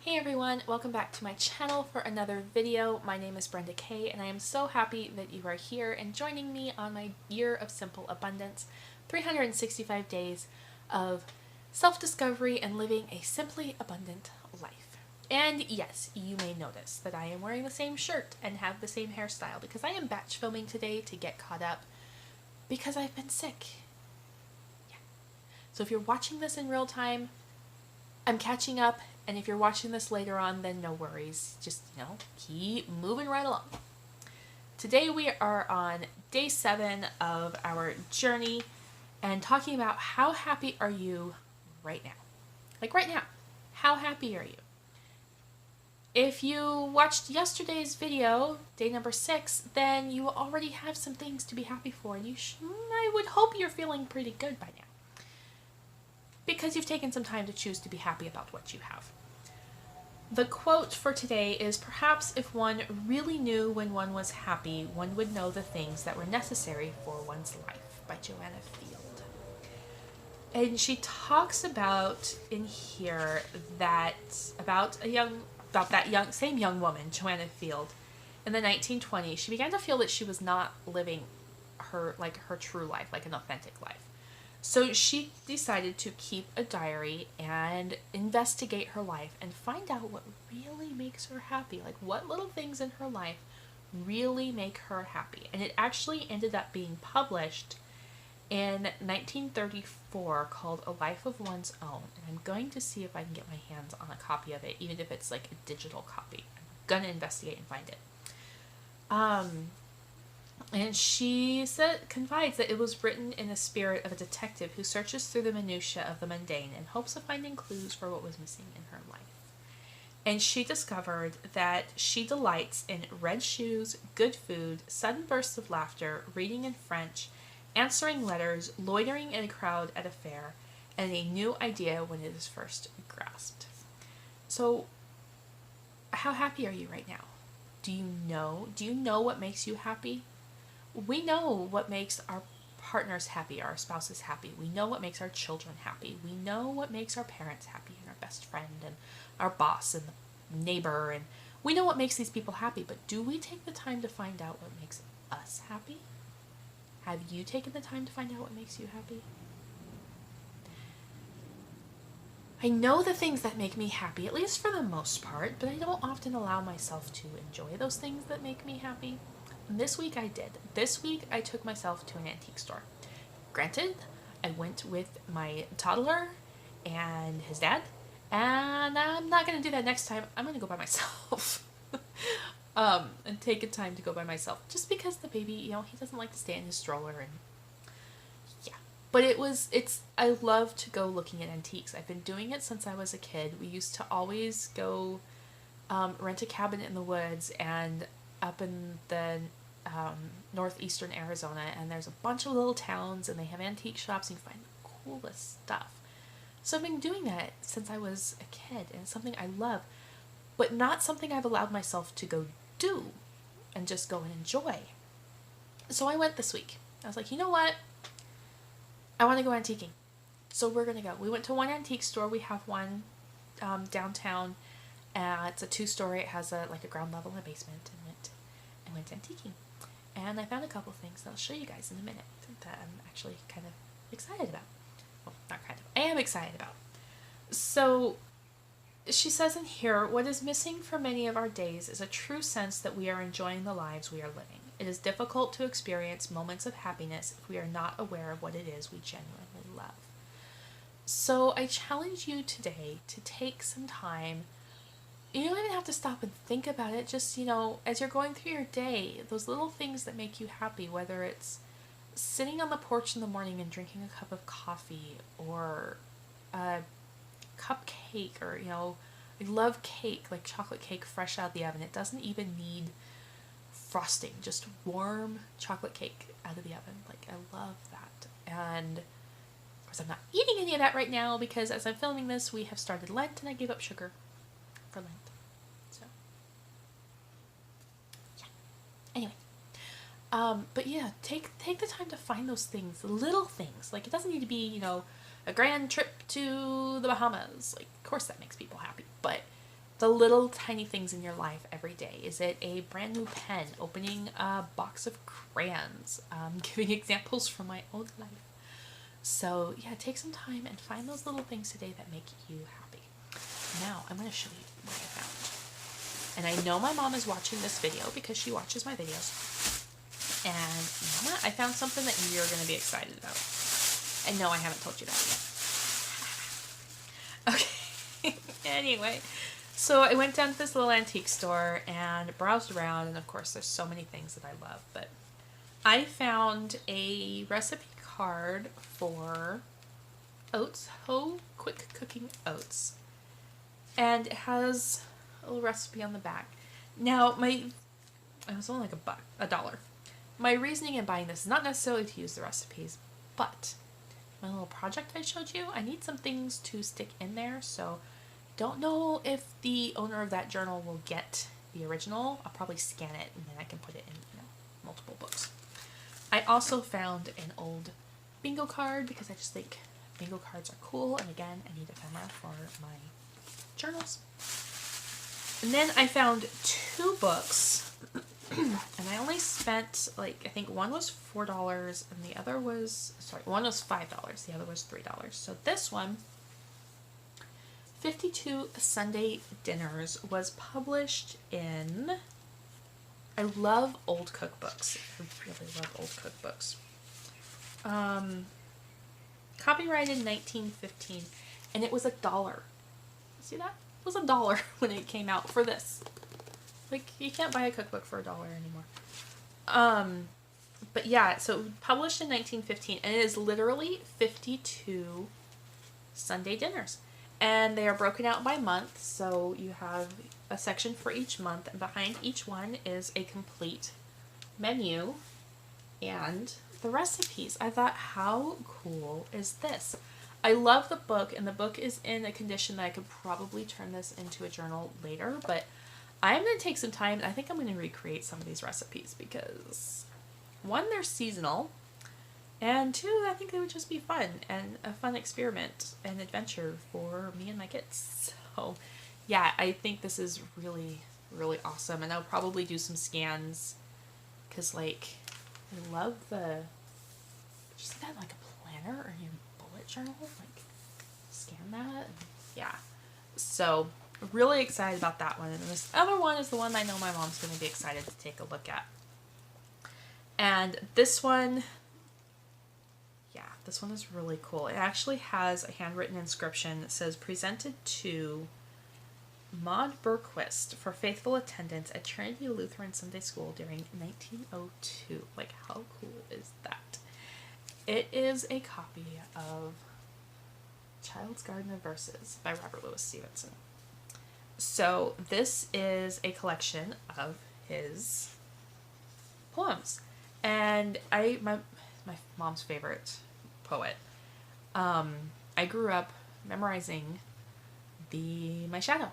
Hey everyone, welcome back to my channel for another video. My name is Brenda Kay and I am so happy that you are here and joining me on my year of simple abundance, 365 days of self-discovery and living a simply abundant life. And yes, you may notice that I am wearing the same shirt and have the same hairstyle because I am batch filming today to get caught up because I've been sick. Yeah. So if you're watching this in real time, I'm catching up, and if you're watching this later on, then no worries. Just, keep moving right along. Today we are on day 7 of our journey and talking about how happy are you right now? Like right now, how happy are you? If you watched yesterday's video, day number 6, then you already have some things to be happy for, and I would hope you're feeling pretty good by now, because you've taken some time to choose to be happy about what you have. The quote for today is, "Perhaps if one really knew when one was happy, one would know the things that were necessary for one's life," by Joanna Field. And she talks about in here that same young woman, Joanna Field, in the 1920s, she began to feel that she was not living her true life, like an authentic life. So she decided to keep a diary and investigate her life and find out what really makes her happy, like what little things in her life really make her happy. And it actually ended up being published in 1934 called A Life of One's Own. And I'm going to see if I can get my hands on a copy of it, even if it's like a digital copy. I'm going to investigate and find it. And she confides that it was written in the spirit of a detective who searches through the minutiae of the mundane in hopes of finding clues for what was missing in her life. And she discovered that she delights in red shoes, good food, sudden bursts of laughter, reading in French, answering letters, loitering in a crowd at a fair, and a new idea when it is first grasped. So, how happy are you right now? Do you know what makes you happy? We know what makes our partners happy, our spouses happy. We know what makes our children happy. We know what makes our parents happy, and our best friend, and our boss, and the neighbor, and we know what makes these people happy, but do we take the time to find out what makes us happy? Have you taken the time to find out what makes you happy? I know the things that make me happy, at least for the most part, but I don't often allow myself to enjoy those things that make me happy. This week I did. This week I took myself to an antique store. Granted, I went with my toddler and his dad, and I'm not going to do that next time. I'm going to go by myself. And take a time to go by myself. Just because the baby, he doesn't like to stay in his stroller, and yeah. But I love to go looking at antiques. I've been doing it since I was a kid. We used to always go rent a cabin in the woods and up in the northeastern Arizona, and there's a bunch of little towns and they have antique shops and you find the coolest stuff. So I've been doing that since I was a kid, and it's something I love, but not something I've allowed myself to go do and just go and enjoy. So I went this week. I was like, you know what? I want to go antiquing. So we're going to go. We went to one antique store. We have one downtown. It's a 2-story. It has a ground level and a basement, and went antiquing. And I found a couple things that I'll show you guys in a minute that I'm actually kind of excited about. Well, not kind of. I am excited about. So she says in here, "What is missing from many of our days is a true sense that we are enjoying the lives we are living. It is difficult to experience moments of happiness if we are not aware of what it is we genuinely love." So I challenge you today to take some time. You don't even have to stop and think about it. Just, as you're going through your day, those little things that make you happy, whether it's sitting on the porch in the morning and drinking a cup of coffee, or a cupcake, or, I love cake, like chocolate cake fresh out of the oven. It doesn't even need frosting, just warm chocolate cake out of the oven. Like, I love that. And of course I'm not eating any of that right now because as I'm filming this, we have started Lent and I gave up sugar for Lent. So yeah. Anyway. But yeah, take the time to find those things, little things. Like, it doesn't need to be, a grand trip to the Bahamas. Like, of course that makes people happy, but the little tiny things in your life every day. Is it a brand new pen, opening a box of crayons, giving examples from my own life. So yeah, take some time and find those little things today that make you happy. Now I'm going to show you what I found. And I know my mom is watching this video because she watches my videos. And Mama, I found something that you're going to be excited about. And no, I haven't told you that yet. Okay. Anyway, so I went down to this little antique store and browsed around, and of course there's so many things that I love, but I found a recipe card for oats, Ho Quick Cooking Oats, and it has a little recipe on the back. Now, it was only like $1. My reasoning in buying this is not necessarily to use the recipes, but my little project I showed you, I need some things to stick in there, so don't know if the owner of that journal will get the original. I'll probably scan it and then I can put it in, multiple books. I also found an old bingo card because I just think bingo cards are cool, and again, I need ephemera for my journals. And then I found 2 books, and I only spent, I think one was $4 and the other was, one was $5, the other was $3. So this one, 52 Sunday Dinners, was published in, I love old cookbooks. I really love old cookbooks. Copyrighted 1915, and it was $1. See that? It was $1 when it came out for this. You can't buy a cookbook for $1 anymore. But yeah, so published in 1915, and it is literally 52 Sunday dinners. And they are broken out by month, so you have a section for each month, and behind each one is a complete menu and the recipes. I thought, how cool is this? I love the book, and the book is in a condition that I could probably turn this into a journal later, but I'm going to take some time. I think I'm going to recreate some of these recipes because, 1, they're seasonal, and 2, I think they would just be fun and a fun experiment and adventure for me and my kids. So yeah, I think this is really, really awesome, and I'll probably do some scans because I love just that like a planner or your bullet journal, scan that, and yeah. So really excited about that one, and this other one is the one I know my mom's going to be excited to take a look at. And this one, this one is really cool. It actually has a handwritten inscription that says, "Presented to Maud Berquist for faithful attendance at Trinity Lutheran Sunday School during 1902. How cool is that? It is a copy of Child's Garden of Verses by Robert Louis Stevenson. So this is a collection of his poems. And my mom's favorite poet. I grew up memorizing my shadow.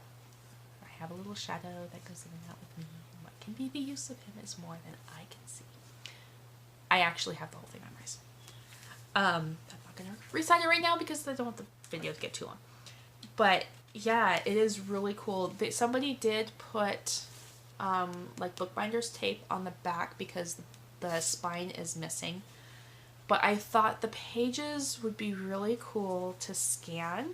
I have a little shadow that goes in and out with me. And what can be the use of him is more than I can see. I actually have the whole thing memorized. I'm not going to recite it right now because I don't want the video to get too long. But yeah, it is really cool. Somebody did put bookbinder's tape on the back because the spine is missing. But I thought the pages would be really cool to scan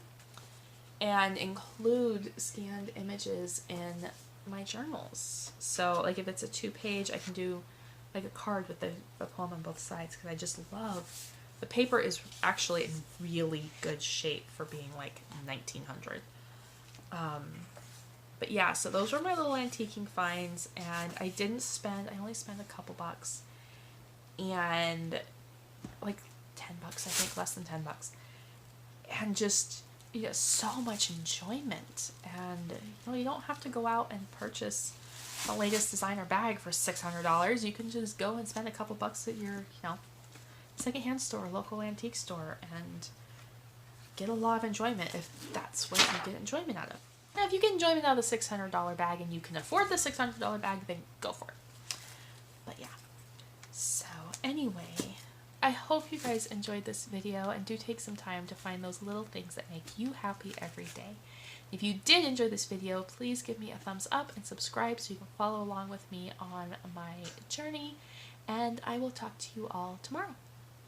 and include scanned images in my journals. So if it's a 2-page, I can do a card with a poem on both sides because I just love, the paper is actually in really good shape for being 1900. But yeah, so those were my little antiquing finds, and I only spent a couple bucks, and 10 bucks, I think, less than 10 bucks, and just so much enjoyment. And you don't have to go out and purchase the latest designer bag for $600. You can just go and spend a couple bucks at your secondhand store, local antique store, and get a lot of enjoyment if that's what you get enjoyment out of. Now, if you get enjoyment out of the $600 bag and you can afford the $600 bag, then go for it. But yeah, so anyway, I hope you guys enjoyed this video, and do take some time to find those little things that make you happy every day. If you did enjoy this video, please give me a thumbs up and subscribe so you can follow along with me on my journey, and I will talk to you all tomorrow.